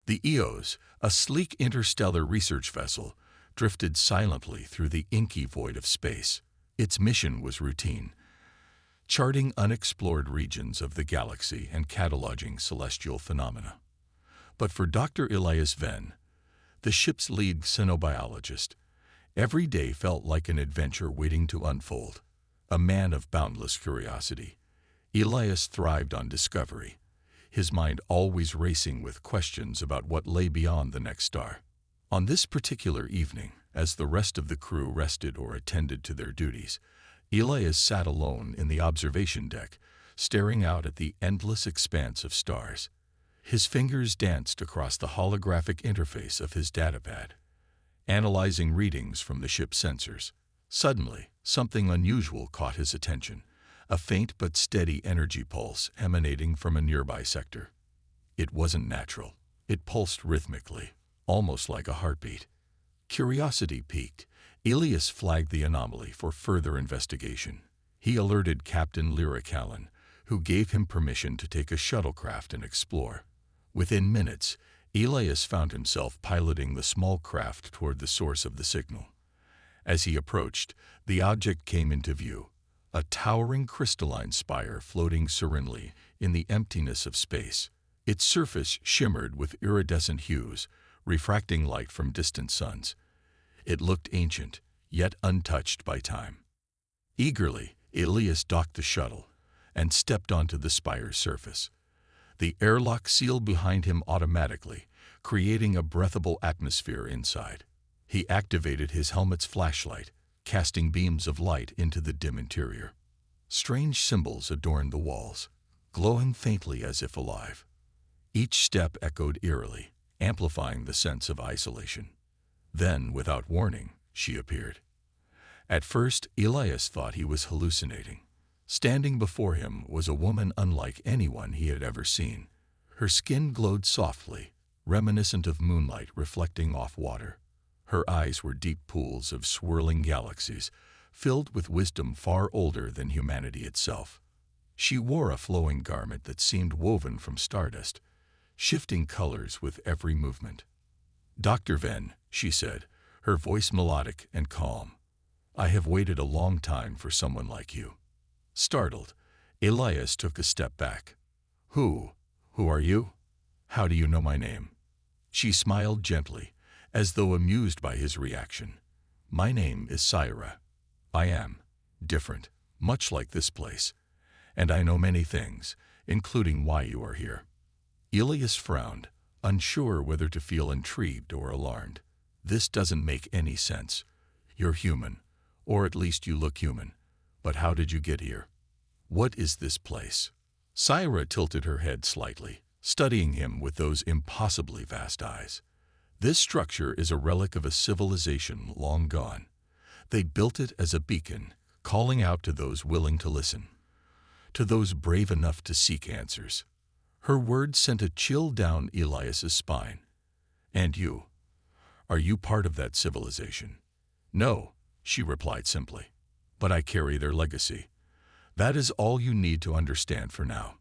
The Eos, a sleek interstellar research vessel, drifted silently through the inky void of space. Its mission was routine, charting unexplored regions of the galaxy and cataloging celestial phenomena. But for Dr. Elias Venn, the ship's lead xenobiologist, every day felt like an adventure waiting to unfold. A man of boundless curiosity, Elias thrived on discovery, his mind always racing with questions about what lay beyond the next star. On this particular evening, as the rest of the crew rested or attended to their duties, Elias sat alone in the observation deck, staring out at the endless expanse of stars. His fingers danced across the holographic interface of his datapad, analyzing readings from the ship's sensors. Suddenly, something unusual caught his attention, a faint but steady energy pulse emanating from a nearby sector. It wasn't natural. It pulsed rhythmically, almost like a heartbeat. Curiosity piqued. Elias flagged the anomaly for further investigation. He alerted Captain Lyric Allen, who gave him permission to take a shuttlecraft and explore. Within minutes, Elias found himself piloting the small craft toward the source of the signal. As he approached, the object came into view, a towering crystalline spire floating serenely in the emptiness of space. Its surface shimmered with iridescent hues, refracting light from distant suns. It looked ancient, yet untouched by time. Eagerly, Elias docked the shuttle and stepped onto the spire's surface. The airlock sealed behind him automatically, creating a breathable atmosphere inside. He activated his helmet's flashlight, casting beams of light into the dim interior. Strange symbols adorned the walls, glowing faintly as if alive. Each step echoed eerily, amplifying the sense of isolation. Then, without warning, she appeared. At first, Elias thought he was hallucinating. Standing before him was a woman unlike anyone he had ever seen. Her skin glowed softly, reminiscent of moonlight reflecting off water. Her eyes were deep pools of swirling galaxies, filled with wisdom far older than humanity itself. She wore a flowing garment that seemed woven from stardust, shifting colors with every movement. "Dr. Venn," she said, her voice melodic and calm. "I have waited a long time for someone like you." Startled, Elias took a step back. Who are you? How do you know my name?" She smiled gently, as though amused by his reaction. "My name is Syra. I am different, much like this place, and I know many things, including why you are here." Elias frowned, unsure whether to feel intrigued or alarmed. "This doesn't make any sense. You're human, or at least you look human. But how did you get here? What is this place?" Syra tilted her head slightly, studying him with those impossibly vast eyes. "This structure is a relic of a civilization long gone. They built it as a beacon, calling out to those willing to listen, to those brave enough to seek answers." Her words sent a chill down Elias's spine. "And you? Are you part of that civilization?" "No," she replied simply. "But I carry their legacy. That is all you need to understand for now."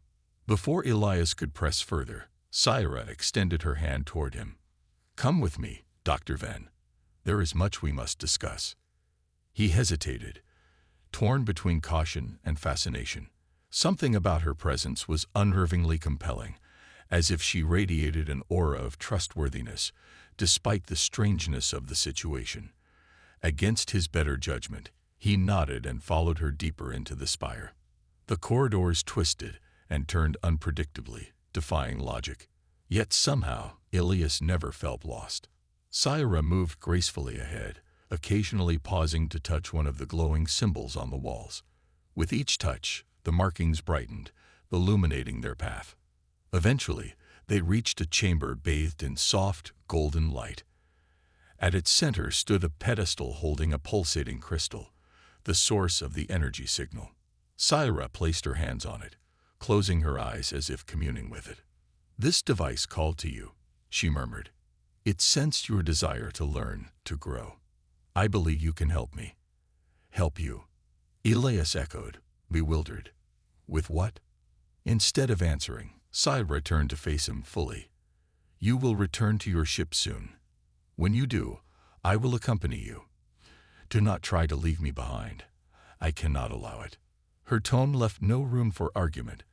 Before Elias could press further, Syra extended her hand toward him. "Come with me, Dr. Venn. There is much we must discuss." He hesitated, torn between caution and fascination. Something about her presence was unnervingly compelling, as if she radiated an aura of trustworthiness, despite the strangeness of the situation. Against his better judgment, he nodded and followed her deeper into the spire. The corridors twisted and turned unpredictably, defying logic. Yet somehow, Elias never felt lost. Syra moved gracefully ahead, occasionally pausing to touch one of the glowing symbols on the walls. With each touch, the markings brightened, illuminating their path. Eventually, they reached a chamber bathed in soft, golden light. At its center stood a pedestal holding a pulsating crystal, the source of the energy signal. Syra placed her hands on it, closing her eyes as if communing with it. "This device called to you," she murmured. "It sensed your desire to learn, to grow. I believe you can help me." "Help you?" Elias echoed, bewildered. "With what?" Instead of answering, Syra turned to face him fully. You will return to your ship soon. When you do, I will accompany you. Do not try to leave me behind. I cannot allow it." Her tone left no room for argument,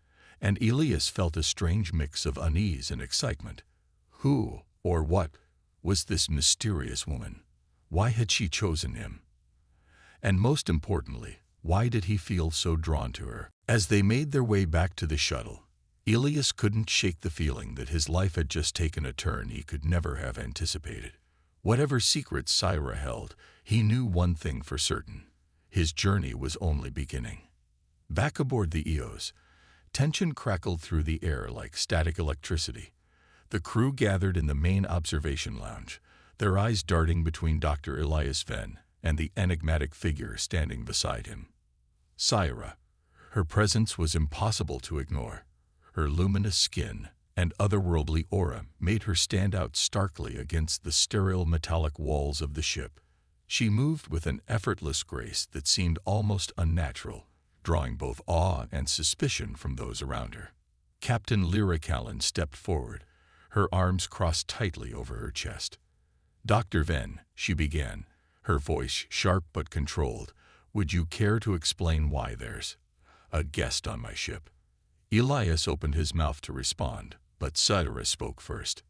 and Elias felt a strange mix of unease and excitement. Who, or what, was this mysterious woman? Why had she chosen him? And most importantly, why did he feel so drawn to her? As they made their way back to the shuttle, Elias couldn't shake the feeling that his life had just taken a turn he could never have anticipated. Whatever secrets Syra held, he knew one thing for certain: his journey was only beginning. Back aboard the Eos, tension crackled through the air like static electricity. The crew gathered in the main observation lounge, their eyes darting between Dr. Elias Venn and the enigmatic figure standing beside him. Syra. Her presence was impossible to ignore. Her luminous skin and otherworldly aura made her stand out starkly against the sterile metallic walls of the ship. She moved with an effortless grace that seemed almost unnatural, drawing both awe and suspicion from those around her. Captain Lyra Callan stepped forward, her arms crossed tightly over her chest. "Dr. Venn," she began, her voice sharp but controlled, "would you care to explain why there's a guest on my ship?" Elias opened his mouth to respond, but Syra spoke first.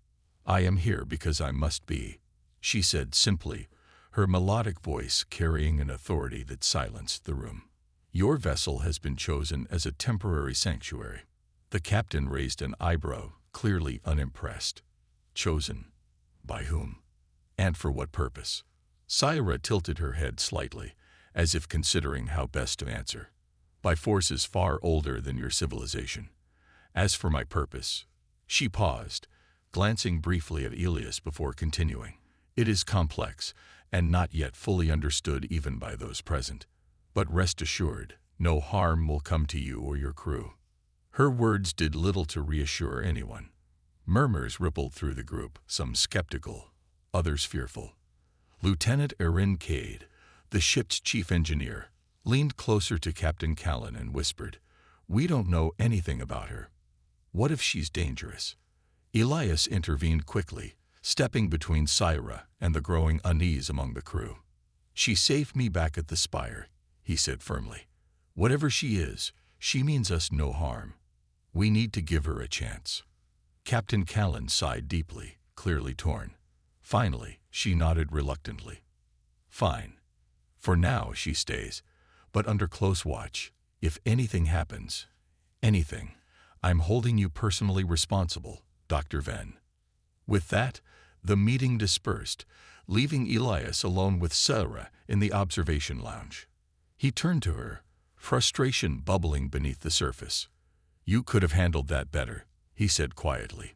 "I am here because I must be," she said simply, her melodic voice carrying an authority that silenced the room. "Your vessel has been chosen as a temporary sanctuary." The captain raised an eyebrow, clearly unimpressed. "Chosen? By whom? And for what purpose?" Syra tilted her head slightly, as if considering how best to answer. "By forces far older than your civilization. As for my purpose..." She paused, glancing briefly at Elias before continuing. "It is complex, and not yet fully understood even by those present. But rest assured, no harm will come to you or your crew." Her words did little to reassure anyone. Murmurs rippled through the group, some skeptical, others fearful. Lieutenant Erin Cade, the ship's chief engineer, leaned closer to Captain Callan and whispered, "We don't know anything about her. What if she's dangerous?" Elias intervened quickly, stepping between Syra and the growing unease among the crew. "She saved me back at the spire," he said firmly. "Whatever she is, she means us no harm. We need to give her a chance." Captain Callan sighed deeply, clearly torn. Finally, she nodded reluctantly. "Fine. For now, she stays, but under close watch. If anything happens, anything, I'm holding you personally responsible, Dr. Venn." With that, the meeting dispersed, leaving Elias alone with Syra in the observation lounge. He turned to her, frustration bubbling beneath the surface. "You could have handled that better," he said quietly.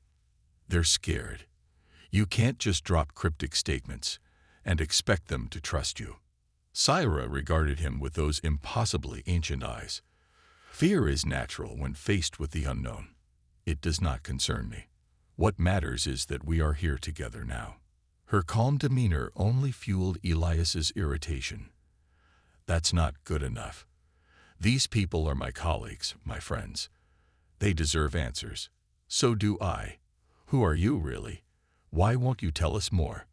"They're scared. You can't just drop cryptic statements and expect them to trust you." Syra regarded him with those impossibly ancient eyes. "Fear is natural when faced with the unknown. It does not concern me. What matters is that we are here together now." Her calm demeanor only fueled Elias's irritation. "That's not good enough. These people are my colleagues, my friends. They deserve answers. So do I. Who are you, really? Why won't you tell us more?"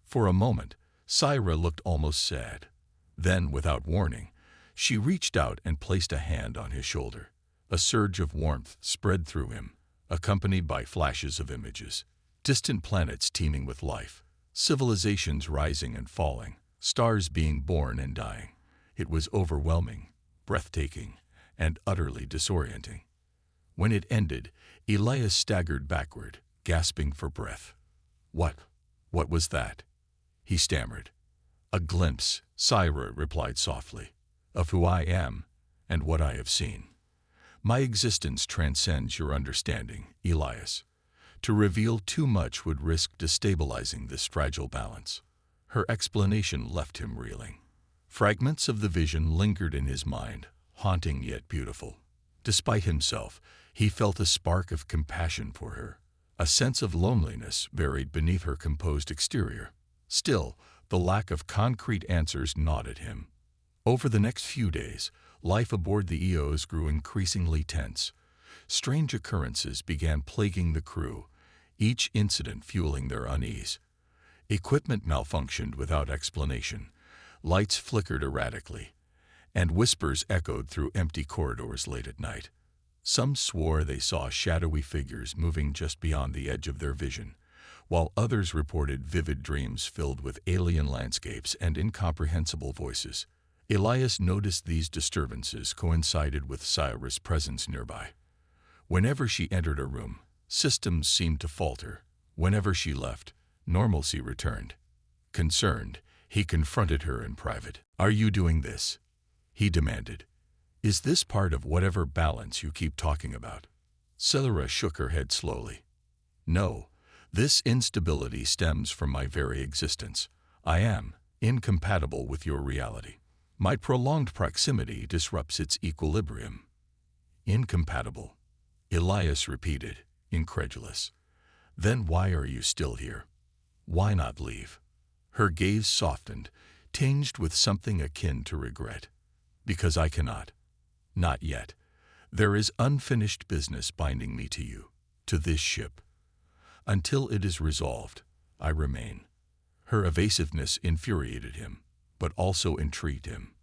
For a moment, Syra looked almost sad. Then, without warning, she reached out and placed a hand on his shoulder. A surge of warmth spread through him, accompanied by flashes of images. Distant planets teeming with life, civilizations rising and falling, stars being born and dying. It was overwhelming, breathtaking, and utterly disorienting. When it ended, Elias staggered backward, gasping for breath. What was that?" he stammered. "A glimpse," Syra replied softly, "of who I am and what I have seen. My existence transcends your understanding, Elias. To reveal too much would risk destabilizing this fragile balance." Her explanation left him reeling. Fragments of the vision lingered in his mind, haunting yet beautiful. Despite himself, he felt a spark of compassion for her, a sense of loneliness buried beneath her composed exterior. Still, the lack of concrete answers gnawed at him. Over the next few days, life aboard the Eos grew increasingly tense. Strange occurrences began plaguing the crew, each incident fueling their unease. Equipment malfunctioned without explanation, lights flickered erratically, and whispers echoed through empty corridors late at night. Some swore they saw shadowy figures moving just beyond the edge of their vision, while others reported vivid dreams filled with alien landscapes and incomprehensible voices. Elias noticed these disturbances coincided with Cyrus' presence nearby. Whenever she entered a room, systems seemed to falter. Whenever she left, normalcy returned. Concerned, he confronted her in private. "Are you doing this?" he demanded. "Is this part of whatever balance you keep talking about?" Cyrus shook her head slowly. "No, this instability stems from my very existence. I am incompatible with your reality. My prolonged proximity disrupts its equilibrium." "Incompatible," Elias repeated, incredulous. "Then why are you still here? Why not leave?" Her gaze softened, tinged with something akin to regret. "Because I cannot. Not yet. There is unfinished business binding me to you, to this ship. Until it is resolved, I remain." Her evasiveness infuriated him, but also intrigued him.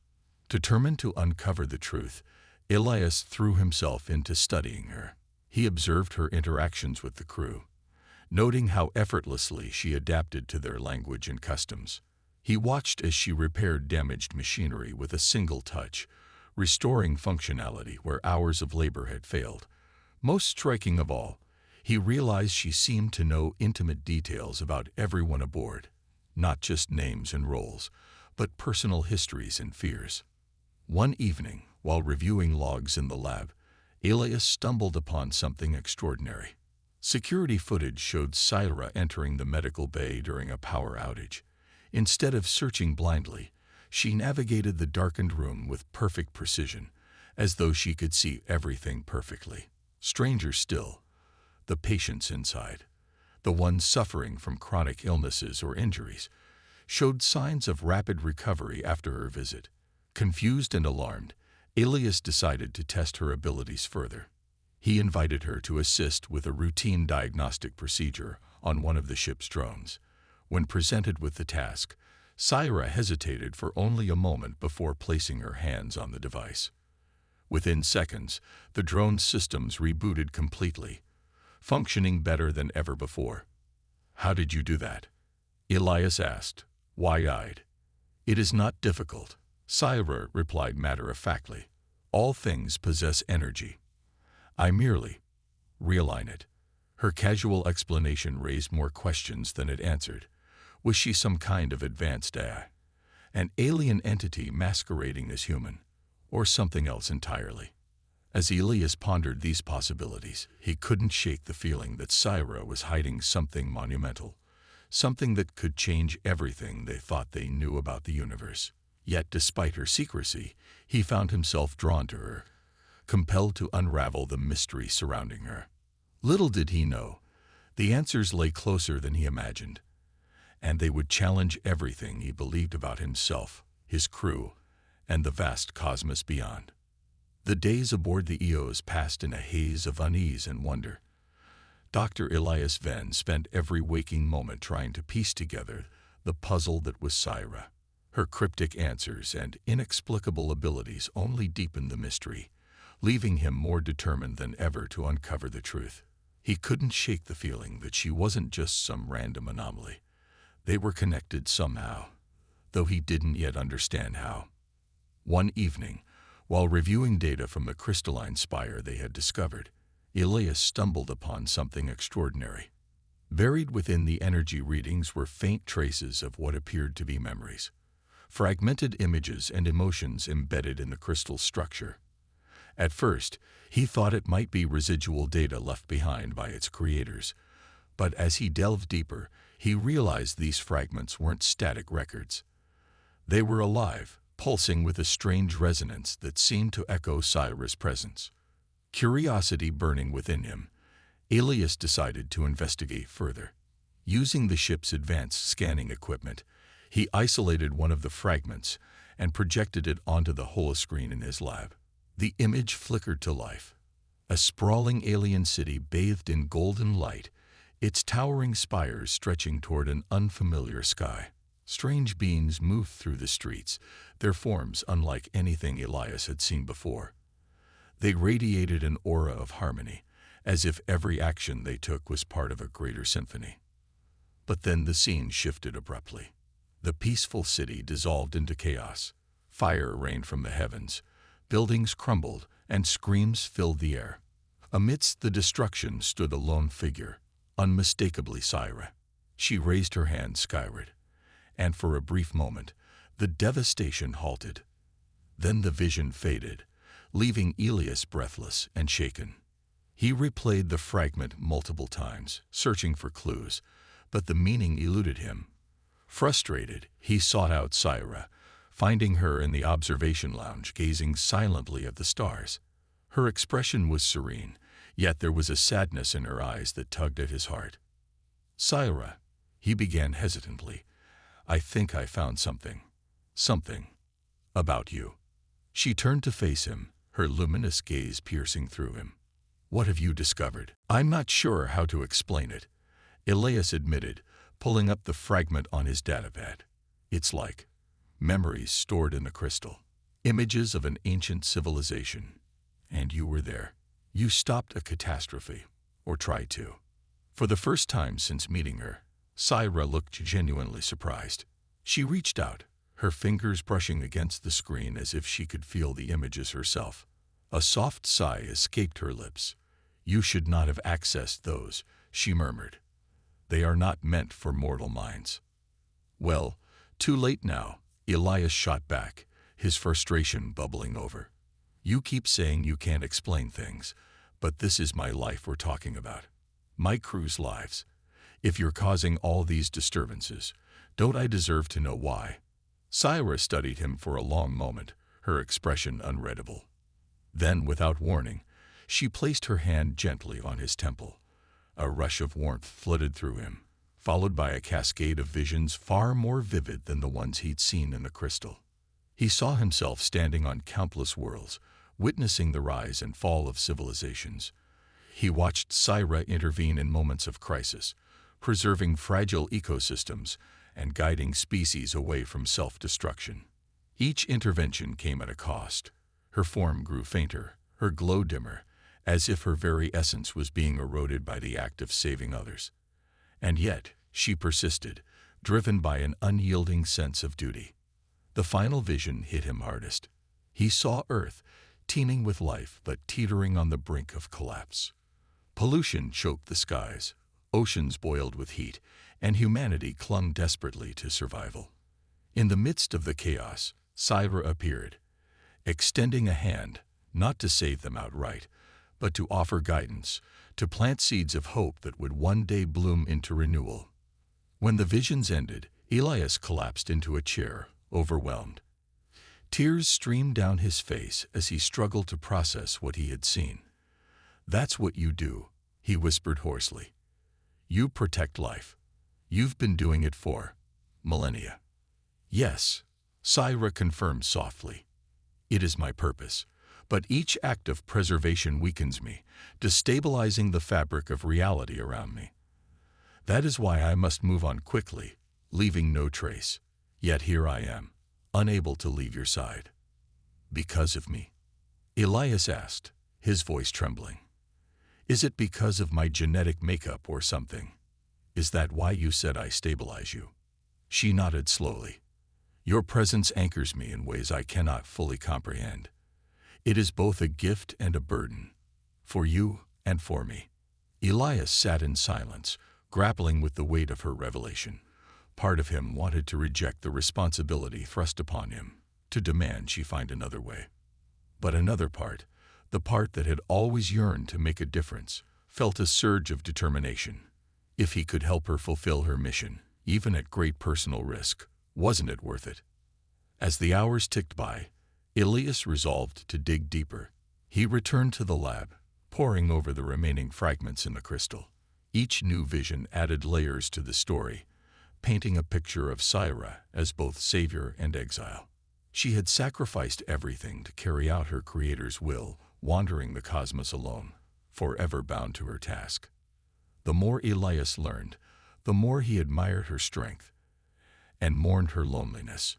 Determined to uncover the truth, Elias threw himself into studying her. He observed her interactions with the crew, noting how effortlessly she adapted to their language and customs. He watched as she repaired damaged machinery with a single touch, restoring functionality where hours of labor had failed. Most striking of all, he realized she seemed to know intimate details about everyone aboard, not just names and roles, but personal histories and fears. One evening, while reviewing logs in the lab, Elias stumbled upon something extraordinary. Security footage showed Syra entering the medical bay during a power outage. Instead of searching blindly, she navigated the darkened room with perfect precision, as though she could see everything perfectly. Stranger still, the patients inside, the ones suffering from chronic illnesses or injuries, showed signs of rapid recovery after her visit. Confused and alarmed, Elias decided to test her abilities further. He invited her to assist with a routine diagnostic procedure on one of the ship's drones. When presented with the task, Syra hesitated for only a moment before placing her hands on the device. Within seconds, the drone's systems rebooted completely, functioning better than ever before. "How did you do that?" Elias asked, wide-eyed. "It is not difficult," Syra replied matter-of-factly. "All things possess energy. I merely realign it." Her casual explanation raised more questions than it answered. Was she some kind of advanced AI? An alien entity masquerading as human? Or something else entirely? As Elias pondered these possibilities, he couldn't shake the feeling that Syra was hiding something monumental, something that could change everything they thought they knew about the universe. Yet despite her secrecy, he found himself drawn to her, compelled to unravel the mystery surrounding her. Little did he know, the answers lay closer than he imagined, and they would challenge everything he believed about himself, his crew, and the vast cosmos beyond. The days aboard the EOS passed in a haze of unease and wonder. Dr. Elias Venn spent every waking moment trying to piece together the puzzle that was Syra. Her cryptic answers and inexplicable abilities only deepened the mystery, leaving him more determined than ever to uncover the truth. He couldn't shake the feeling that she wasn't just some random anomaly. They were connected somehow, though he didn't yet understand how. One evening, while reviewing data from the crystalline spire they had discovered, Elias stumbled upon something extraordinary. Buried within the energy readings were faint traces of what appeared to be memories, fragmented images and emotions embedded in the crystal structure. At first, he thought it might be residual data left behind by its creators, but as he delved deeper, he realized these fragments weren't static records. They were alive, pulsing with a strange resonance that seemed to echo Syra's presence. Curiosity burning within him, Elias decided to investigate further. Using the ship's advanced scanning equipment, he isolated one of the fragments and projected it onto the holoscreen in his lab. The image flickered to life. A sprawling alien city bathed in golden light, its towering spires stretching toward an unfamiliar sky. Strange beings moved through the streets, their forms unlike anything Elias had seen before. They radiated an aura of harmony, as if every action they took was part of a greater symphony. But then the scene shifted abruptly. The peaceful city dissolved into chaos. Fire rained from the heavens, buildings crumbled, and screams filled the air. Amidst the destruction stood a lone figure, unmistakably Syra. She raised her hand skyward, and for a brief moment, the devastation halted. Then the vision faded, leaving Elias breathless and shaken. He replayed the fragment multiple times, searching for clues, but the meaning eluded him. Frustrated, he sought out Syra, finding her in the observation lounge gazing silently at the stars. Her expression was serene, yet there was a sadness in her eyes that tugged at his heart. "Syra," he began hesitantly, "I think I found something. Something. About you." She turned to face him, her luminous gaze piercing through him. "What have you discovered?" "I'm not sure how to explain it," Elias admitted, pulling up the fragment on his datapad. "It's like memories stored in the crystal. Images of an ancient civilization. And you were there. You stopped a catastrophe, or tried to." For the first time since meeting her, Syra looked genuinely surprised. She reached out, her fingers brushing against the screen as if she could feel the images herself. A soft sigh escaped her lips. "You should not have accessed those," she murmured. "They are not meant for mortal minds." "Well, too late now," Elias shot back, his frustration bubbling over. "You keep saying you can't explain things, but this is my life we're talking about. My crew's lives. If you're causing all these disturbances, don't I deserve to know why?" Syra studied him for a long moment, her expression unreadable. Then, without warning, she placed her hand gently on his temple. A rush of warmth flooded through him, followed by a cascade of visions far more vivid than the ones he'd seen in the crystal. He saw himself standing on countless worlds, witnessing the rise and fall of civilizations. He watched Syra intervene in moments of crisis, preserving fragile ecosystems and guiding species away from self-destruction. Each intervention came at a cost. Her form grew fainter, her glow dimmer, as if her very essence was being eroded by the act of saving others. And yet, she persisted, driven by an unyielding sense of duty. The final vision hit him hardest. He saw Earth, teeming with life but teetering on the brink of collapse. Pollution choked the skies, oceans boiled with heat, and humanity clung desperately to survival. In the midst of the chaos, Syra appeared, extending a hand, not to save them outright, but to offer guidance, to plant seeds of hope that would one day bloom into renewal. When the visions ended, Elias collapsed into a chair, overwhelmed. Tears streamed down his face as he struggled to process what he had seen. "That's what you do," he whispered hoarsely. "You protect life. You've been doing it for millennia." "Yes," Syra confirmed softly. "It is my purpose. But each act of preservation weakens me, destabilizing the fabric of reality around me. That is why I must move on quickly, leaving no trace. Yet here I am, unable to leave your side." "Because of me?" Elias asked, his voice trembling. "Is it because of my genetic makeup or something? Is that why you said I stabilize you?" She nodded slowly. "Your presence anchors me in ways I cannot fully comprehend. It is both a gift and a burden, for you and for me." Elias sat in silence, grappling with the weight of her revelation. Part of him wanted to reject the responsibility thrust upon him, to demand she find another way. But another part, the part that had always yearned to make a difference, felt a surge of determination. If he could help her fulfill her mission, even at great personal risk, wasn't it worth it? As the hours ticked by, Elias resolved to dig deeper. He returned to the lab, poring over the remaining fragments in the crystal. Each new vision added layers to the story, painting a picture of Syra as both savior and exile. She had sacrificed everything to carry out her creator's will, wandering the cosmos alone, forever bound to her task. The more Elias learned, the more he admired her strength and mourned her loneliness.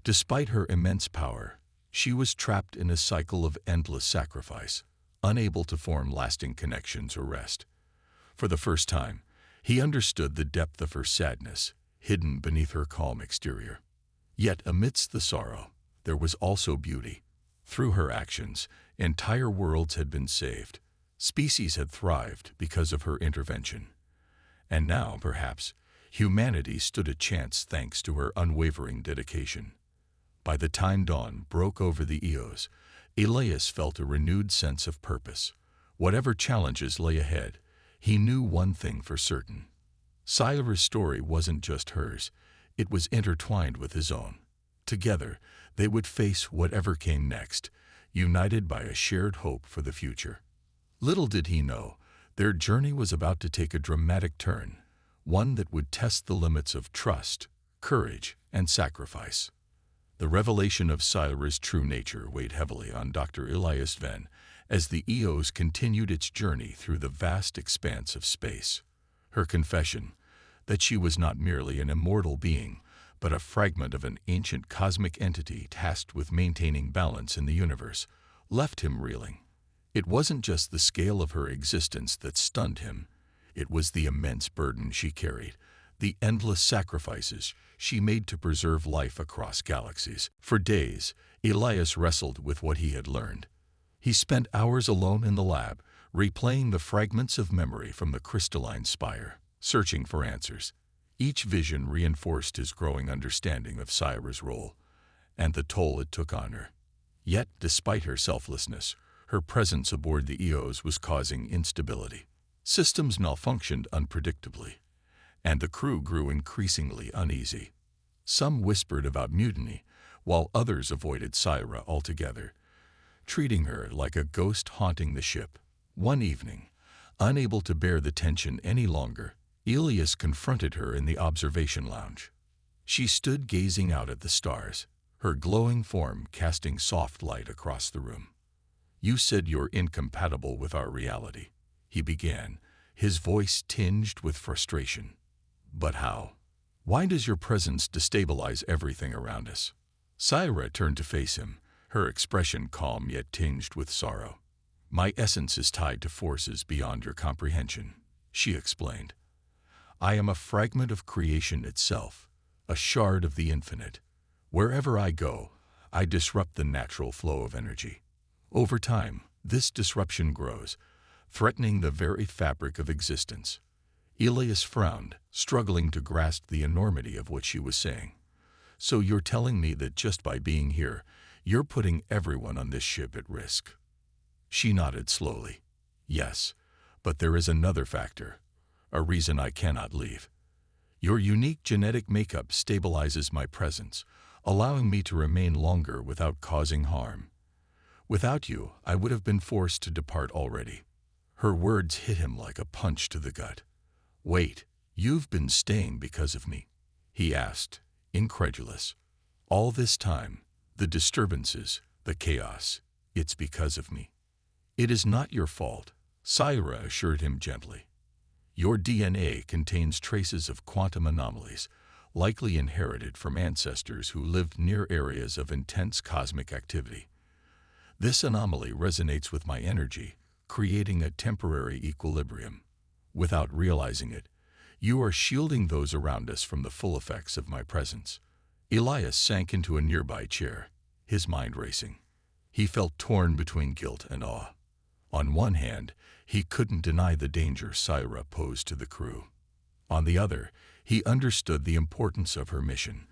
Despite her immense power, she was trapped in a cycle of endless sacrifice, unable to form lasting connections or rest. For the first time, he understood the depth of her sadness, hidden beneath her calm exterior. Yet amidst the sorrow, there was also beauty. Through her actions, entire worlds had been saved. Species had thrived because of her intervention. And now, perhaps, humanity stood a chance thanks to her unwavering dedication. By the time dawn broke over the Eos, Elias felt a renewed sense of purpose. Whatever challenges lay ahead, he knew one thing for certain. Scifi's story wasn't just hers, it was intertwined with his own. Together, they would face whatever came next, united by a shared hope for the future. Little did he know, their journey was about to take a dramatic turn, one that would test the limits of trust, courage, and sacrifice. The revelation of Scifi's true nature weighed heavily on Dr. Elias Venn as the Eos continued its journey through the vast expanse of space. Her confession, that she was not merely an immortal being, but a fragment of an ancient cosmic entity tasked with maintaining balance in the universe, left him reeling. It wasn't just the scale of her existence that stunned him. It was the immense burden she carried, the endless sacrifices she made to preserve life across galaxies. For days, Elias wrestled with what he had learned. He spent hours alone in the lab, replaying the fragments of memory from the crystalline spire, searching for answers. Each vision reinforced his growing understanding of Scifi's role and the toll it took on her. Yet, despite her selflessness, her presence aboard the Eos was causing instability. Systems malfunctioned unpredictably, and the crew grew increasingly uneasy. Some whispered about mutiny, while others avoided Scifi altogether, treating her like a ghost haunting the ship. One evening, unable to bear the tension any longer, Elias confronted her in the observation lounge. She stood gazing out at the stars, her glowing form casting soft light across the room. "You said you're incompatible with our reality," he began, his voice tinged with frustration. "But how? Why does your presence destabilize everything around us?" Scifi turned to face him, her expression calm yet tinged with sorrow. "My essence is tied to forces beyond your comprehension," she explained. "I am a fragment of creation itself, a shard of the infinite. Wherever I go, I disrupt the natural flow of energy. Over time, this disruption grows, threatening the very fabric of existence." Elias frowned, struggling to grasp the enormity of what she was saying. "So you're telling me that just by being here, you're putting everyone on this ship at risk?" She nodded slowly. "Yes, but there is another factor, a reason I cannot leave. Your unique genetic makeup stabilizes my presence, allowing me to remain longer without causing harm. Without you, I would have been forced to depart already." Her words hit him like a punch to the gut. "Wait, you've been staying because of me?" he asked, incredulous. "All this time, the disturbances, the chaos, it's because of me." "It is not your fault," Scifi assured him gently. "Your DNA contains traces of quantum anomalies, likely inherited from ancestors who lived near areas of intense cosmic activity. This anomaly resonates with my energy, creating a temporary equilibrium. Without realizing it, you are shielding those around us from the full effects of my presence." Elias sank into a nearby chair, his mind racing. He felt torn between guilt and awe. On one hand, he couldn't deny the danger Scifi posed to the crew. On the other, he understood the importance of her mission,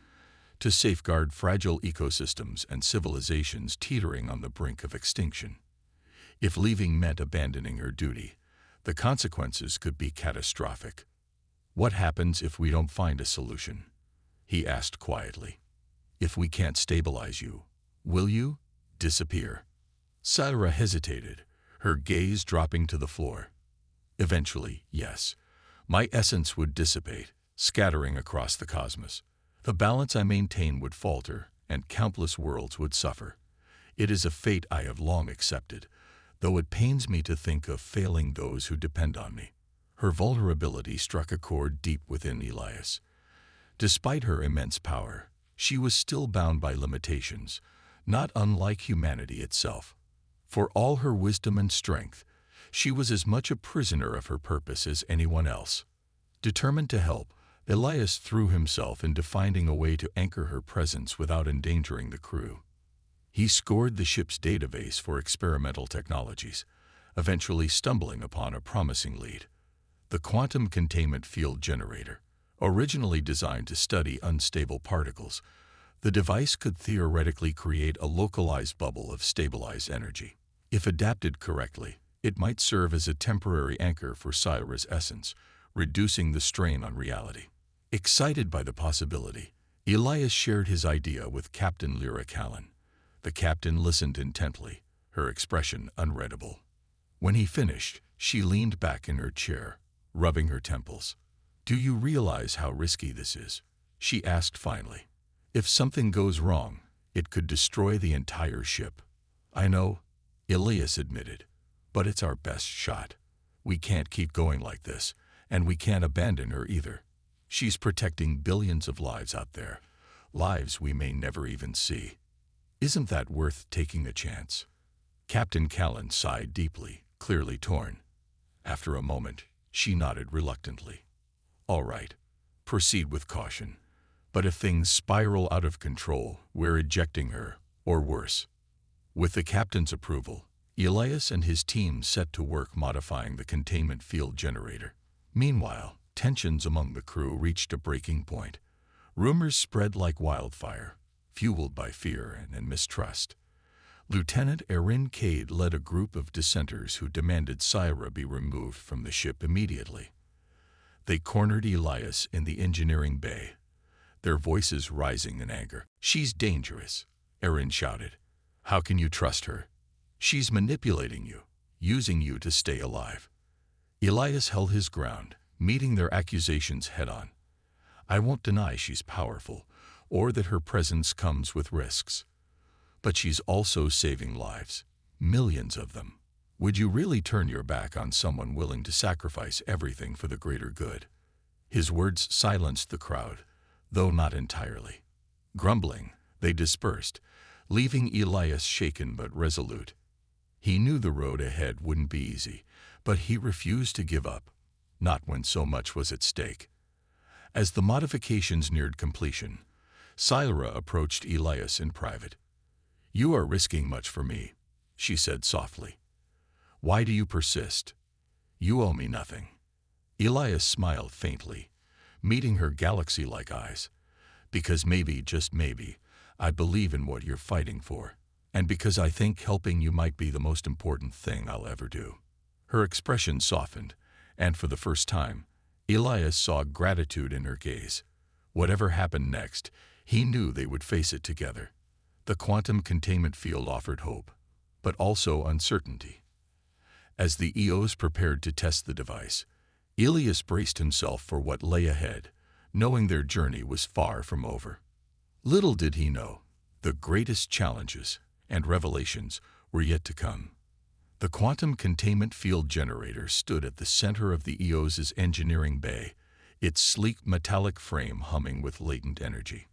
to safeguard fragile ecosystems and civilizations teetering on the brink of extinction. If leaving meant abandoning her duty, the consequences could be catastrophic. "What happens if we don't find a solution?" he asked quietly. "If we can't stabilize you, will you disappear?" Scifi hesitated, her gaze dropping to the floor. "Eventually, yes. My essence would dissipate, scattering across the cosmos. The balance I maintain would falter, and countless worlds would suffer. It is a fate I have long accepted, though it pains me to think of failing those who depend on me." Her vulnerability struck a chord deep within Elias. Despite her immense power, she was still bound by limitations, not unlike humanity itself. For all her wisdom and strength, she was as much a prisoner of her purpose as anyone else. Determined to help, Elias threw himself into finding a way to anchor her presence without endangering the crew. He scoured the ship's database for experimental technologies, eventually stumbling upon a promising lead: the quantum containment field generator. Originally designed to study unstable particles, the device could theoretically create a localized bubble of stabilized energy. If adapted correctly, it might serve as a temporary anchor for Syrah's essence, reducing the strain on reality. Excited by the possibility, Elias shared his idea with Captain Lyra Callan. The captain listened intently, her expression unreadable. When he finished, she leaned back in her chair, rubbing her temples. "Do you realize how risky this is?" she asked finally. "If something goes wrong, it could destroy the entire ship." "I know," Elias admitted, "but it's our best shot. We can't keep going like this, and we can't abandon her either. She's protecting billions of lives out there, lives we may never even see. Isn't that worth taking a chance?" Captain Callan sighed deeply, clearly torn. After a moment, she nodded reluctantly. "All right, proceed with caution. But if things spiral out of control, we're ejecting her, or worse." With the captain's approval, Elias and his team set to work modifying the containment field generator. Meanwhile, tensions among the crew reached a breaking point. Rumors spread like wildfire, fueled by fear and mistrust. Lieutenant Erin Cade led a group of dissenters who demanded Syrah be removed from the ship immediately. They cornered Elias in the engineering bay, their voices rising in anger. "She's dangerous," Erin shouted. "How can you trust her? She's manipulating you, using you to stay alive." Elias held his ground, meeting their accusations head-on. "I won't deny she's powerful, or that her presence comes with risks. But she's also saving lives, millions of them. Would you really turn your back on someone willing to sacrifice everything for the greater good?" His words silenced the crowd, though not entirely. Grumbling, they dispersed, leaving Elias shaken but resolute. He knew the road ahead wouldn't be easy, but he refused to give up, not when so much was at stake. As the modifications neared completion, Syrah approached Elias in private. "You are risking much for me," she said softly. "Why do you persist? You owe me nothing." Elias smiled faintly, meeting her galaxy-like eyes. "Because maybe, just maybe, I believe in what you're fighting for, and because I think helping you might be the most important thing I'll ever do." Her expression softened, and for the first time, Elias saw gratitude in her gaze. Whatever happened next, he knew they would face it together. The quantum containment field offered hope, but also uncertainty. As the EOs prepared to test the device, Elias braced himself for what lay ahead, knowing their journey was far from over. Little did he know, the greatest challenges and revelations were yet to come. The quantum containment field generator stood at the center of the EOS's engineering bay, its sleek metallic frame humming with latent energy.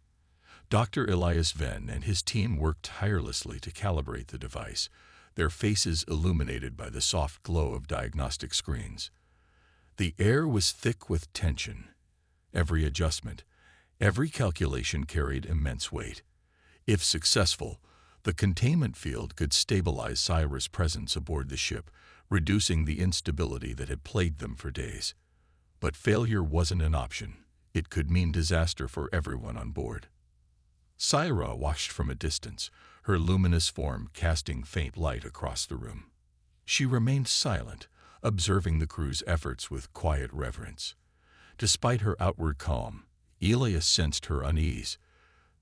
Dr. Elias Venn and his team worked tirelessly to calibrate the device, their faces illuminated by the soft glow of diagnostic screens. The air was thick with tension. Every adjustment, every calculation carried immense weight. If successful, the containment field could stabilize Syrah's presence aboard the ship, reducing the instability that had plagued them for days. But failure wasn't an option. It could mean disaster for everyone on board. Syrah watched from a distance, her luminous form casting faint light across the room. She remained silent, observing the crew's efforts with quiet reverence. Despite her outward calm, Elias sensed her unease.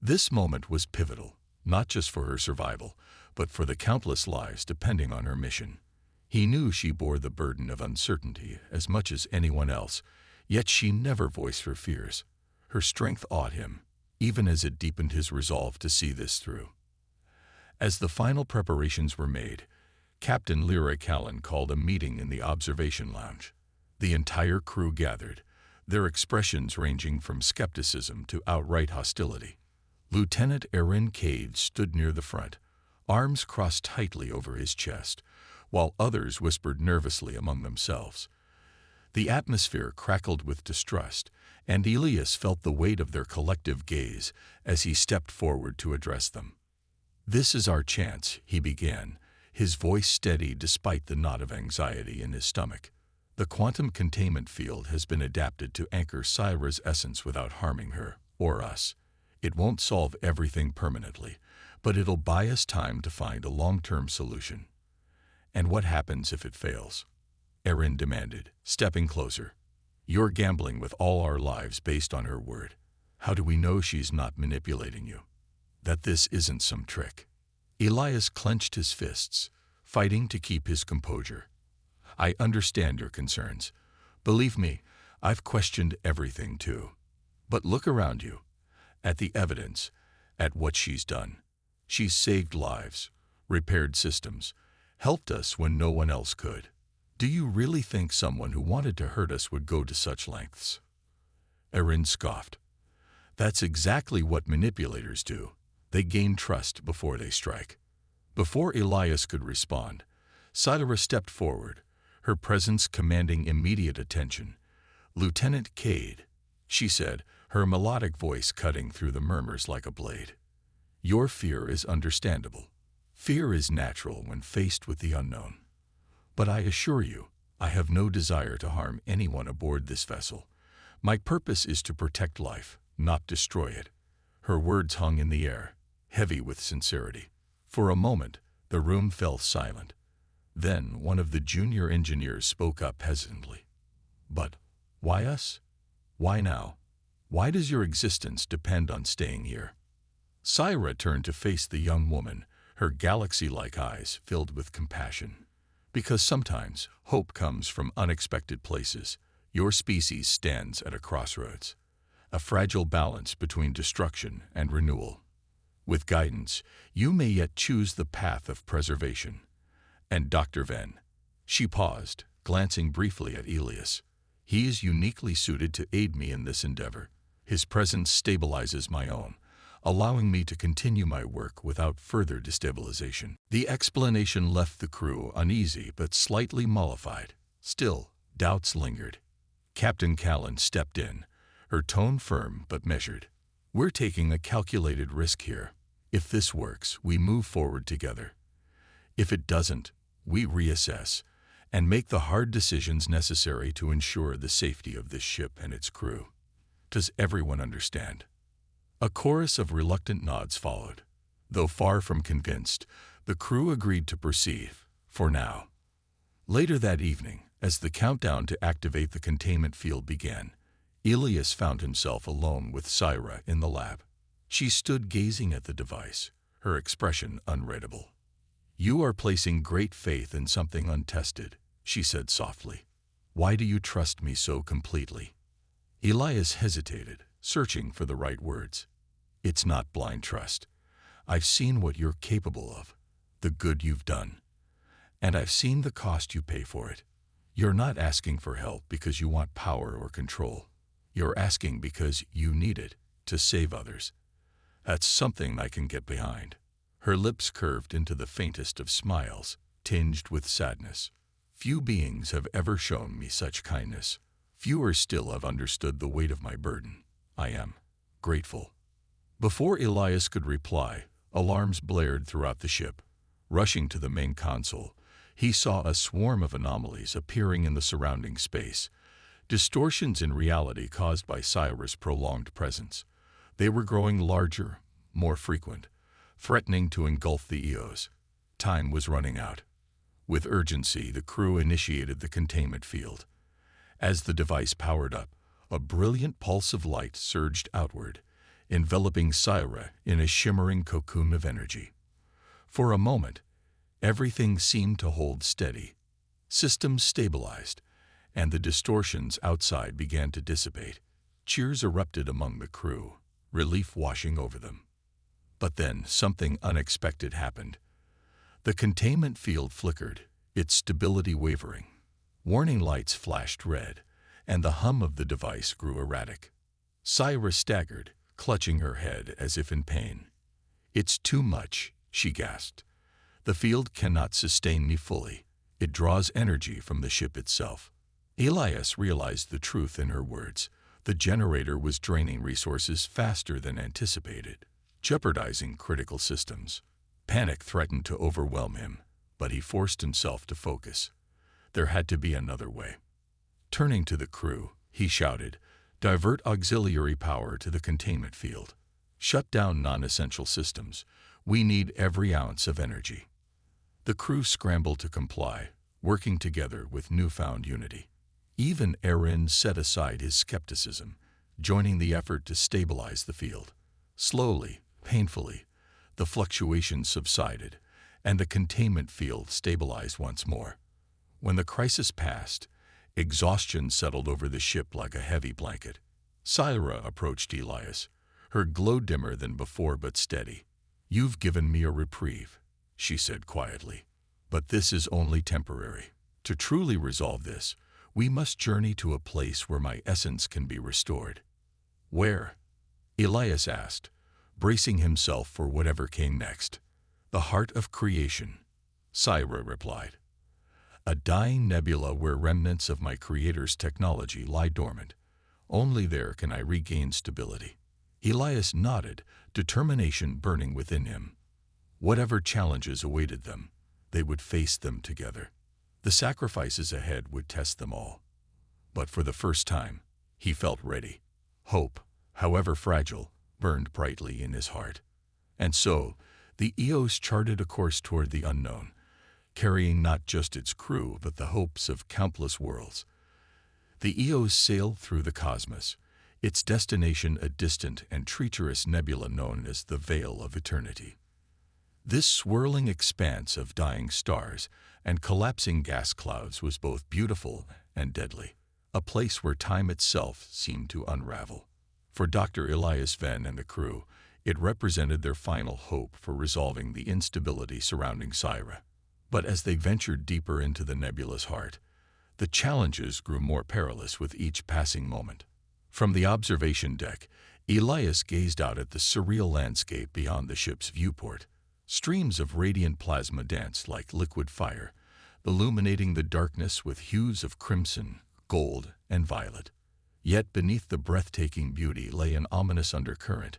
This moment was pivotal, not just for her survival, but for the countless lives depending on her mission. He knew she bore the burden of uncertainty as much as anyone else, yet she never voiced her fears. Her strength awed him, even as it deepened his resolve to see this through. As the final preparations were made, Captain Lyra Callan called a meeting in the observation lounge. The entire crew gathered, their expressions ranging from skepticism to outright hostility. Lieutenant Erin Cade stood near the front, arms crossed tightly over his chest, while others whispered nervously among themselves. The atmosphere crackled with distrust, and Elias felt the weight of their collective gaze as he stepped forward to address them. "This is our chance," he began, his voice steady despite the knot of anxiety in his stomach. "The quantum containment field has been adapted to anchor Syra's essence without harming her, or us. It won't solve everything permanently, but it'll buy us time to find a long-term solution." "And what happens if it fails?" Erin demanded, stepping closer. "You're gambling with all our lives based on her word. How do we know she's not manipulating you? That this isn't some trick?" Elias clenched his fists, fighting to keep his composure. "I understand your concerns. Believe me, I've questioned everything too. But look around you, at the evidence, at what she's done. She's saved lives, repaired systems, helped us when no one else could. Do you really think someone who wanted to hurt us would go to such lengths?" Erin scoffed. "That's exactly what manipulators do. They gain trust before they strike." Before Elias could respond, Syra stepped forward, her presence commanding immediate attention. "Lieutenant Cade," she said, her melodic voice cutting through the murmurs like a blade. "Your fear is understandable. Fear is natural when faced with the unknown. But I assure you, I have no desire to harm anyone aboard this vessel. My purpose is to protect life, not destroy it." Her words hung in the air, heavy with sincerity. For a moment, the room fell silent. Then one of the junior engineers spoke up hesitantly. "But why us? Why now? Why does your existence depend on staying here?" Syra turned to face the young woman, her galaxy-like eyes filled with compassion. "Because sometimes hope comes from unexpected places. Your species stands at a crossroads, a fragile balance between destruction and renewal. With guidance, you may yet choose the path of preservation. And Dr. Venn," she paused, glancing briefly at Elias, "he is uniquely suited to aid me in this endeavor. His presence stabilizes my own, allowing me to continue my work without further destabilization." The explanation left the crew uneasy but slightly mollified. Still, doubts lingered. Captain Callan stepped in, her tone firm but measured. "We're taking a calculated risk here. If this works, we move forward together. If it doesn't, we reassess and make the hard decisions necessary to ensure the safety of this ship and its crew. Does everyone understand?" A chorus of reluctant nods followed. Though far from convinced, the crew agreed to proceed, for now. Later that evening, as the countdown to activate the containment field began, Elias found himself alone with Syra in the lab. She stood gazing at the device, her expression unreadable. "You are placing great faith in something untested," she said softly. "Why do you trust me so completely?" Elias hesitated, searching for the right words. "It's not blind trust. I've seen what you're capable of, the good you've done. And I've seen the cost you pay for it. You're not asking for help because you want power or control. You're asking because you need it to save others. That's something I can get behind." Her lips curved into the faintest of smiles, tinged with sadness. "Few beings have ever shown me such kindness. Fewer still have understood the weight of my burden. I am grateful." Before Elias could reply, alarms blared throughout the ship. Rushing to the main console, he saw a swarm of anomalies appearing in the surrounding space, distortions in reality caused by Syra's prolonged presence. They were growing larger, more frequent, threatening to engulf the EOs. Time was running out. With urgency, the crew initiated the containment field. As the device powered up, a brilliant pulse of light surged outward, enveloping Syra in a shimmering cocoon of energy. For a moment, everything seemed to hold steady. Systems stabilized, and the distortions outside began to dissipate. Cheers erupted among the crew, relief washing over them. But then something unexpected happened. The containment field flickered, its stability wavering. Warning lights flashed red, and the hum of the device grew erratic. Syra staggered, clutching her head as if in pain. "It's too much," she gasped. "The field cannot sustain me fully. It draws energy from the ship itself." Elias realized the truth in her words. The generator was draining resources faster than anticipated, jeopardizing critical systems. Panic threatened to overwhelm him, but he forced himself to focus. There had to be another way. Turning to the crew, he shouted, "Divert auxiliary power to the containment field. Shut down non-essential systems. We need every ounce of energy." The crew scrambled to comply, working together with newfound unity. Even Erin set aside his skepticism, joining the effort to stabilize the field. Slowly, painfully, the fluctuations subsided, and the containment field stabilized once more. When the crisis passed, exhaustion settled over the ship like a heavy blanket. Syra approached Elias, her glow dimmer than before but steady. "You've given me a reprieve," she said quietly. "But this is only temporary. To truly resolve this, we must journey to a place where my essence can be restored." "Where?" Elias asked, bracing himself for whatever came next. "The heart of creation," Syra replied. "A dying nebula where remnants of my creator's technology lie dormant. Only there can I regain stability." Elias nodded, determination burning within him. Whatever challenges awaited them, they would face them together. The sacrifices ahead would test them all. But for the first time, he felt ready. Hope, however fragile, burned brightly in his heart. And so, the Eos charted a course toward the unknown, carrying not just its crew but the hopes of countless worlds. The Eos sailed through the cosmos, its destination a distant and treacherous nebula known as the Veil of Eternity. This swirling expanse of dying stars and collapsing gas clouds was both beautiful and deadly, a place where time itself seemed to unravel. For Dr. Elias Venn and the crew, it represented their final hope for resolving the instability surrounding Syra. But as they ventured deeper into the nebula's heart, the challenges grew more perilous with each passing moment. From the observation deck, Elias gazed out at the surreal landscape beyond the ship's viewport. Streams of radiant plasma danced like liquid fire, illuminating the darkness with hues of crimson, gold, and violet. Yet beneath the breathtaking beauty lay an ominous undercurrent.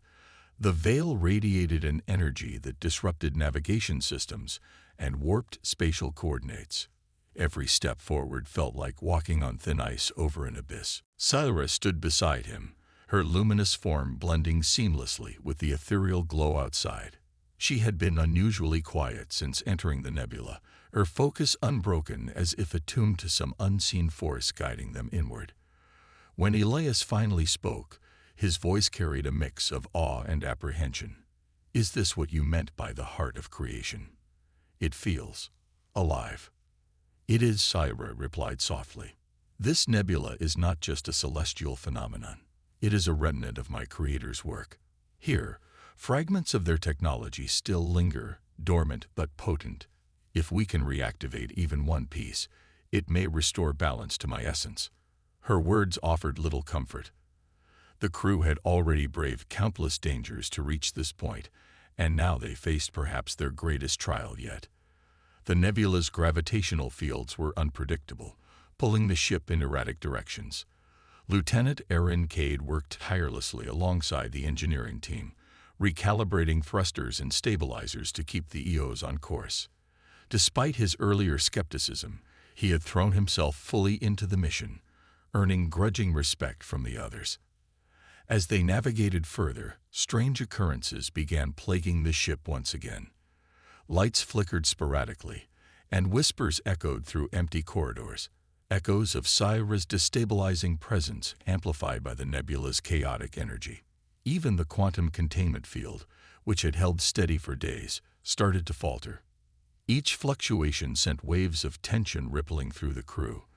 The veil radiated an energy that disrupted navigation systems and warped spatial coordinates. Every step forward felt like walking on thin ice over an abyss. Syra stood beside him, her luminous form blending seamlessly with the ethereal glow outside. She had been unusually quiet since entering the nebula, her focus unbroken as if attuned to some unseen force guiding them inward. When Elias finally spoke, his voice carried a mix of awe and apprehension. "Is this what you meant by the heart of creation? It feels alive." "It is," Syra replied softly. "This nebula is not just a celestial phenomenon. It is a remnant of my creator's work. Here, fragments of their technology still linger, dormant but potent. If we can reactivate even one piece, it may restore balance to my essence." Her words offered little comfort. The crew had already braved countless dangers to reach this point, and now they faced perhaps their greatest trial yet. The nebula's gravitational fields were unpredictable, pulling the ship in erratic directions. Lieutenant Erin Cade worked tirelessly alongside the engineering team, recalibrating thrusters and stabilizers to keep the Eos on course. Despite his earlier skepticism, he had thrown himself fully into the mission, earning grudging respect from the others. As they navigated further, strange occurrences began plaguing the ship once again. Lights flickered sporadically, and whispers echoed through empty corridors, echoes of Syra's destabilizing presence amplified by the nebula's chaotic energy. Even the quantum containment field, which had held steady for days, started to falter. Each fluctuation sent waves of tension rippling through the crew,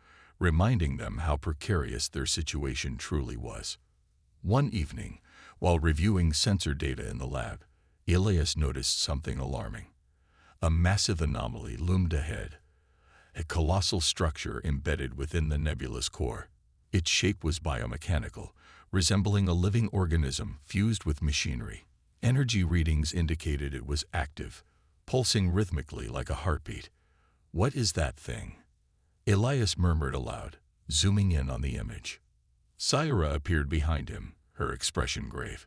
reminding them how precarious their situation truly was. One evening, while reviewing sensor data in the lab, Elias noticed something alarming. A massive anomaly loomed ahead, a colossal structure embedded within the nebula's core. Its shape was biomechanical, resembling a living organism fused with machinery. Energy readings indicated it was active, pulsing rhythmically like a heartbeat. "What is that thing?" Elias murmured aloud, zooming in on the image. Syra appeared behind him, her expression grave.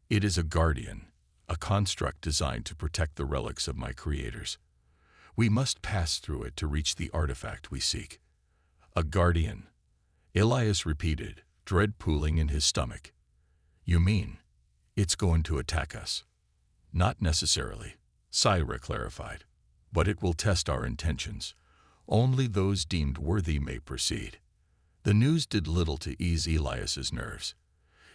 "It is a guardian, a construct designed to protect the relics of my creators. We must pass through it to reach the artifact we seek." "A guardian," Elias repeated, dread pooling in his stomach. "You mean it's going to attack us?" "Not necessarily," Syra clarified, "but it will test our intentions. Only those deemed worthy may proceed." The news did little to ease Elias's nerves.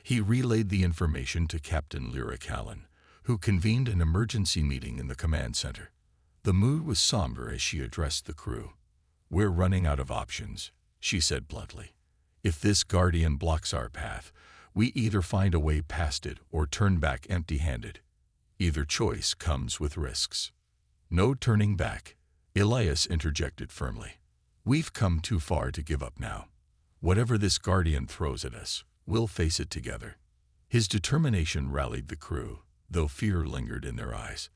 He relayed the information to Captain Lyric Hallen, who convened an emergency meeting in the command center. The mood was somber as she addressed the crew. "We're running out of options," she said bluntly. "If this guardian blocks our path, we either find a way past it or turn back empty-handed. Either choice comes with risks." "No turning back," Elias interjected firmly. "We've come too far to give up now. Whatever this guardian throws at us, we'll face it together." His determination rallied the crew, though fear lingered in their eyes.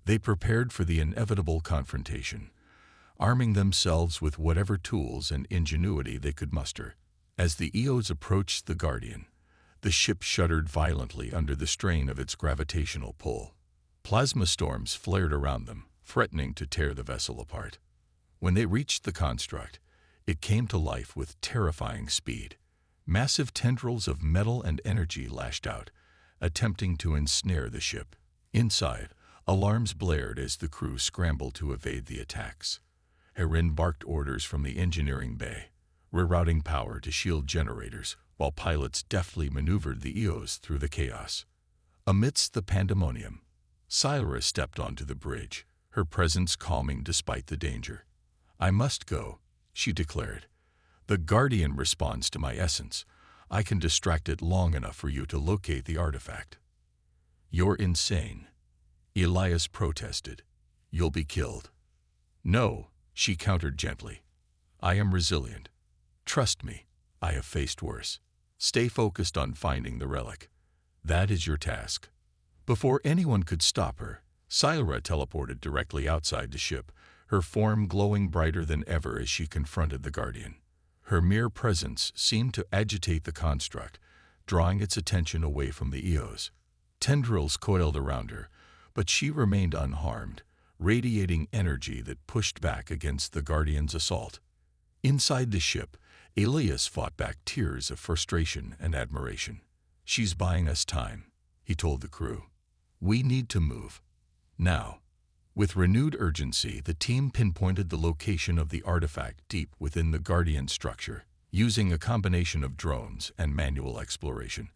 They prepared for the inevitable confrontation, arming themselves with whatever tools and ingenuity they could muster. As the Eos approached the guardian, the ship shuddered violently under the strain of its gravitational pull. Plasma storms flared around them, threatening to tear the vessel apart. When they reached the construct, it came to life with terrifying speed. Massive tendrils of metal and energy lashed out, attempting to ensnare the ship. Inside, alarms blared as the crew scrambled to evade the attacks. Herin barked orders from the engineering bay, rerouting power to shield generators, while pilots deftly maneuvered the Eos through the chaos. Amidst the pandemonium, Syra stepped onto the bridge, her presence calming despite the danger. "I must go," she declared. "The Guardian responds to my essence. I can distract it long enough for you to locate the artifact." "You're insane," Elias protested. "You'll be killed." "No," she countered gently. "I am resilient. Trust me, I have faced worse. Stay focused on finding the relic. That is your task." Before anyone could stop her, Syra teleported directly outside the ship, her form glowing brighter than ever as she confronted the Guardian. Her mere presence seemed to agitate the construct, drawing its attention away from the Eos. Tendrils coiled around her, but she remained unharmed, radiating energy that pushed back against the Guardian's assault. Inside the ship, Elias fought back tears of frustration and admiration. "She's buying us time," he told the crew. "We need to move. Now." With renewed urgency, the team pinpointed the location of the artifact deep within the Guardian structure. Using a combination of drones and manual exploration,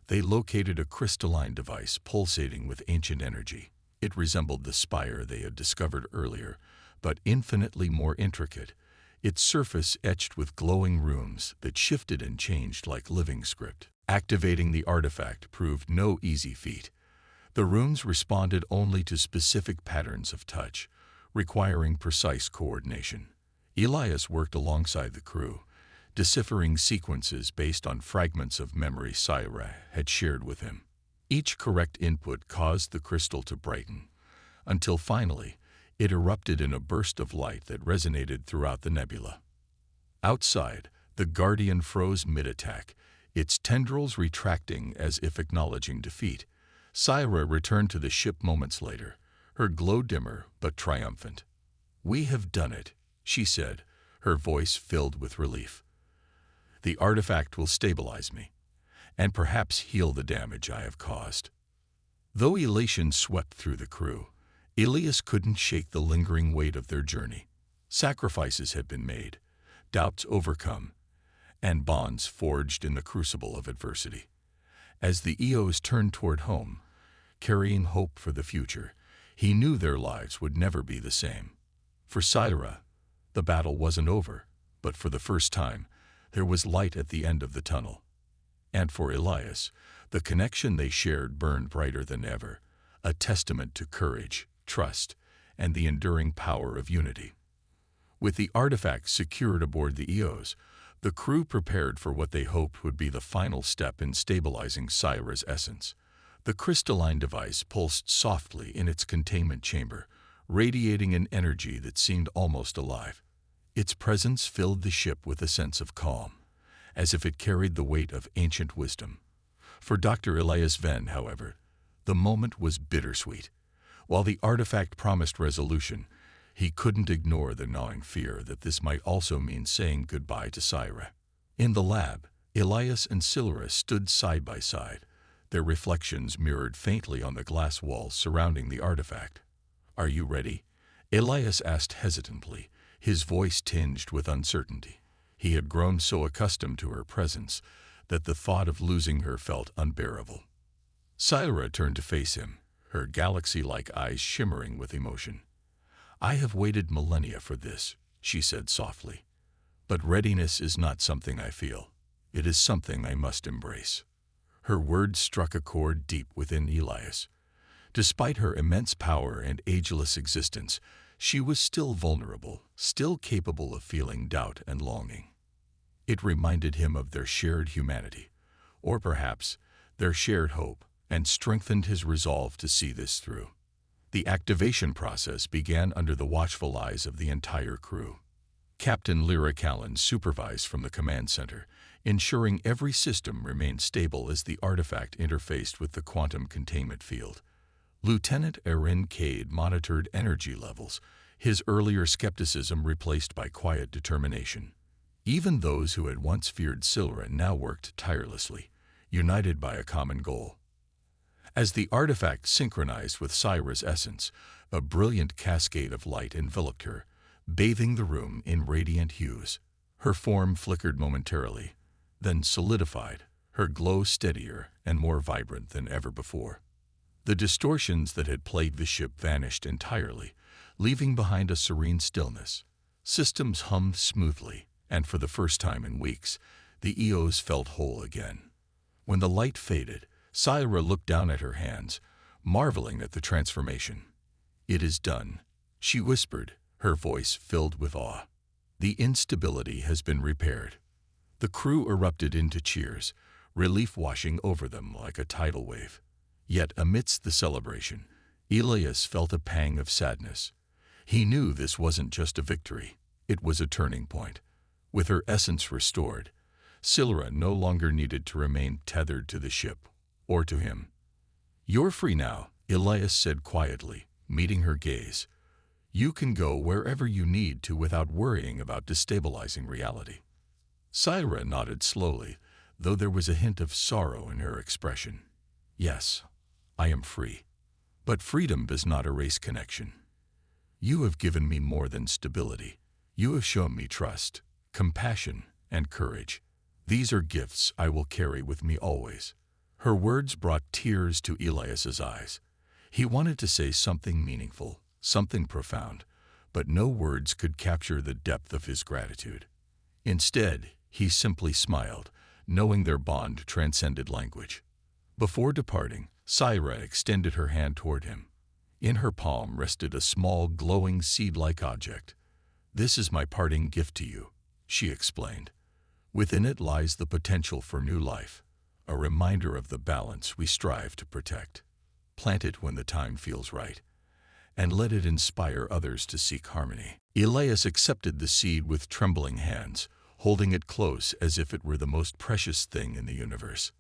they located a crystalline device pulsating with ancient energy. It resembled the spire they had discovered earlier, but infinitely more intricate, its surface etched with glowing runes that shifted and changed like living script. Activating the artifact proved no easy feat. The runes responded only to specific patterns of touch, requiring precise coordination. Elias worked alongside the crew, deciphering sequences based on fragments of memory Syra had shared with him. Each correct input caused the crystal to brighten, until finally it erupted in a burst of light that resonated throughout the nebula. Outside, the Guardian froze mid-attack, its tendrils retracting as if acknowledging defeat. Syra returned to the ship moments later, her glow dimmer but triumphant. "We have done it," she said, her voice filled with relief. "The artifact will stabilize me, and perhaps heal the damage I have caused." Though elation swept through the crew, Elias couldn't shake the lingering weight of their journey. Sacrifices had been made, doubts overcome, and bonds forged in the crucible of adversity. As the Eos turned toward home, carrying hope for the future, he knew their lives would never be the same. For Syra, the battle wasn't over, but for the first time, there was light at the end of the tunnel. And for Elias, the connection they shared burned brighter than ever, a testament to courage, trust, and the enduring power of unity. With the artifacts secured aboard the EOs, the crew prepared for what they hoped would be the final step in stabilizing Syrah's essence. The crystalline device pulsed softly in its containment chamber, radiating an energy that seemed almost alive. Its presence filled the ship with a sense of calm, as if it carried the weight of ancient wisdom. For Dr. Elias Venn, however, the moment was bittersweet. While the artifact promised resolution, he couldn't ignore the gnawing fear that this might also mean saying goodbye to Syrah. In the lab, Elias and Silra stood side by side, their reflections mirrored faintly on the glass walls surrounding the artifact. "Are you ready?" Elias asked hesitantly, his voice tinged with uncertainty. He had grown so accustomed to her presence that the thought of losing her felt unbearable. Syrah turned to face him, her galaxy-like eyes shimmering with emotion. "I have waited millennia for this," she said softly. "But readiness is not something I feel. It is something I must embrace." Her words struck a chord deep within Elias. Despite her immense power and ageless existence, she was still vulnerable, still capable of feeling doubt and longing. It reminded him of their shared humanity, or perhaps their shared hope, and strengthened his resolve to see this through. The activation process began under the watchful eyes of the entire crew. Captain Lyra Callan supervised from the command center, ensuring every system remained stable as the artifact interfaced with the quantum containment field. Lieutenant Erin Cade monitored energy levels, his earlier skepticism replaced by quiet determination. Even those who had once feared Silra now worked tirelessly, united by a common goal. As the artifact synchronized with Syrah's essence, a brilliant cascade of light enveloped her, bathing the room in radiant hues. Her form flickered momentarily, then solidified, her glow steadier and more vibrant than ever before. The distortions that had plagued the ship vanished entirely, leaving behind a serene stillness. Systems hummed smoothly, and for the first time in weeks, the EOs felt whole again. When the light faded, Syrah looked down at her hands, marveling at the transformation. "It is done," she whispered, her voice filled with awe. "The instability has been repaired." The crew erupted into cheers, relief washing over them like a tidal wave. Yet amidst the celebration, Elias felt a pang of sadness. He knew this wasn't just a victory, it was a turning point. With her essence restored, Silra no longer needed to remain tethered to the ship, or to him. "You're free now," Elias said quietly, meeting her gaze. "You can go wherever you need to without worrying about destabilizing reality." Syrah nodded slowly, though there was a hint of sorrow in her expression. "Yes, I am free. But freedom does not erase connection. You have given me more than stability. You have shown me trust, compassion, and courage. These are gifts I will carry with me always." Her words brought tears to Elias's eyes. He wanted to say something meaningful, something profound, but no words could capture the depth of his gratitude. Instead, he simply smiled, knowing their bond transcended language. Before departing, Syrah extended her hand toward him. In her palm rested a small, glowing seed-like object. "This is my parting gift to you," she explained. "Within it lies the potential for new life, a reminder of the balance we strive to protect. Plant it when the time feels right, and let it inspire others to seek harmony." Elias accepted the seed with trembling hands, holding it close as if it were the most precious thing in the universe.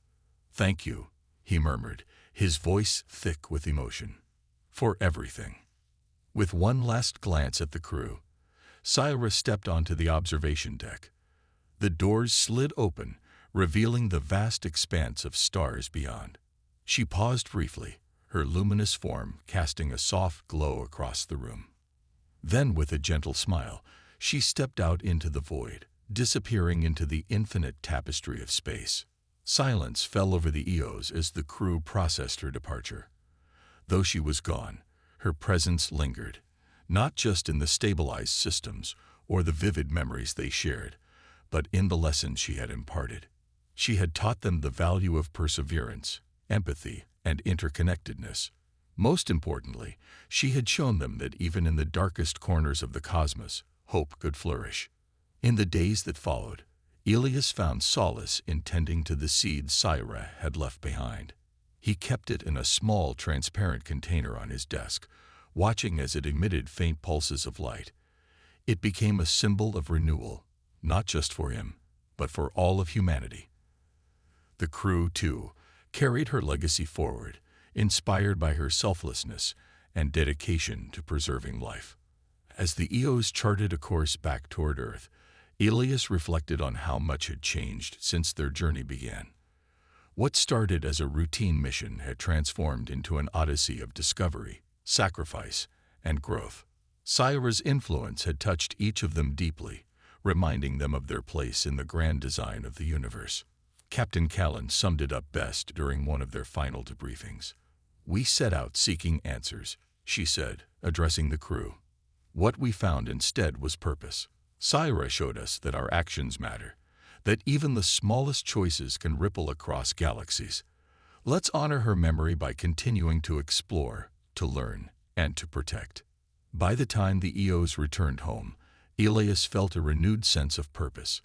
"Thank you," he murmured, his voice thick with emotion. "For everything." With one last glance at the crew, Syrah stepped onto the observation deck. The doors slid open, revealing the vast expanse of stars beyond. She paused briefly, her luminous form casting a soft glow across the room. Then, with a gentle smile, she stepped out into the void, disappearing into the infinite tapestry of space. Silence fell over the EOs as the crew processed her departure. Though she was gone, her presence lingered, not just in the stabilized systems or the vivid memories they shared, but in the lessons she had imparted. She had taught them the value of perseverance, empathy, and interconnectedness. Most importantly, she had shown them that even in the darkest corners of the cosmos, hope could flourish. In the days that followed, Elias found solace in tending to the seed Sci-Fi had left behind. He kept it in a small, transparent container on his desk, watching as it emitted faint pulses of light. It became a symbol of renewal, not just for him, but for all of humanity. The crew, too, carried her legacy forward, inspired by her selflessness and dedication to preserving life. As the EOs charted a course back toward Earth, Elias reflected on how much had changed since their journey began. What started as a routine mission had transformed into an odyssey of discovery, sacrifice, and growth. Sci-Fi's influence had touched each of them deeply, reminding them of their place in the grand design of the universe. Captain Callan summed it up best during one of their final debriefings. "We set out seeking answers," she said, addressing the crew. "What we found instead was purpose. Sci-Fi showed us that our actions matter, that even the smallest choices can ripple across galaxies. Let's honor her memory by continuing to explore, to learn, and to protect." By the time the EOs returned home, Elias felt a renewed sense of purpose.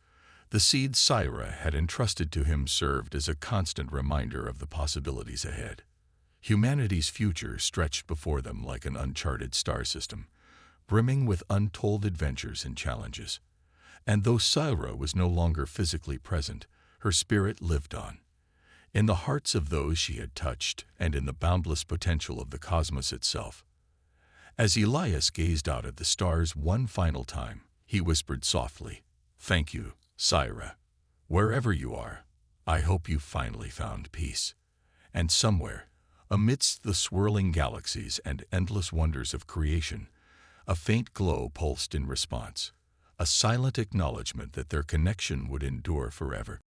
The seed Sci-Fi had entrusted to him served as a constant reminder of the possibilities ahead. Humanity's future stretched before them like an uncharted star system, brimming with untold adventures and challenges. And though Sci-Fi was no longer physically present, her spirit lived on. In the hearts of those she had touched and in the boundless potential of the cosmos itself. As Elias gazed out at the stars one final time, he whispered softly, "Thank you, Sci-Fi. Wherever you are, I hope you finally found peace." And somewhere, amidst the swirling galaxies and endless wonders of creation, a faint glow pulsed in response, a silent acknowledgement that their connection would endure forever.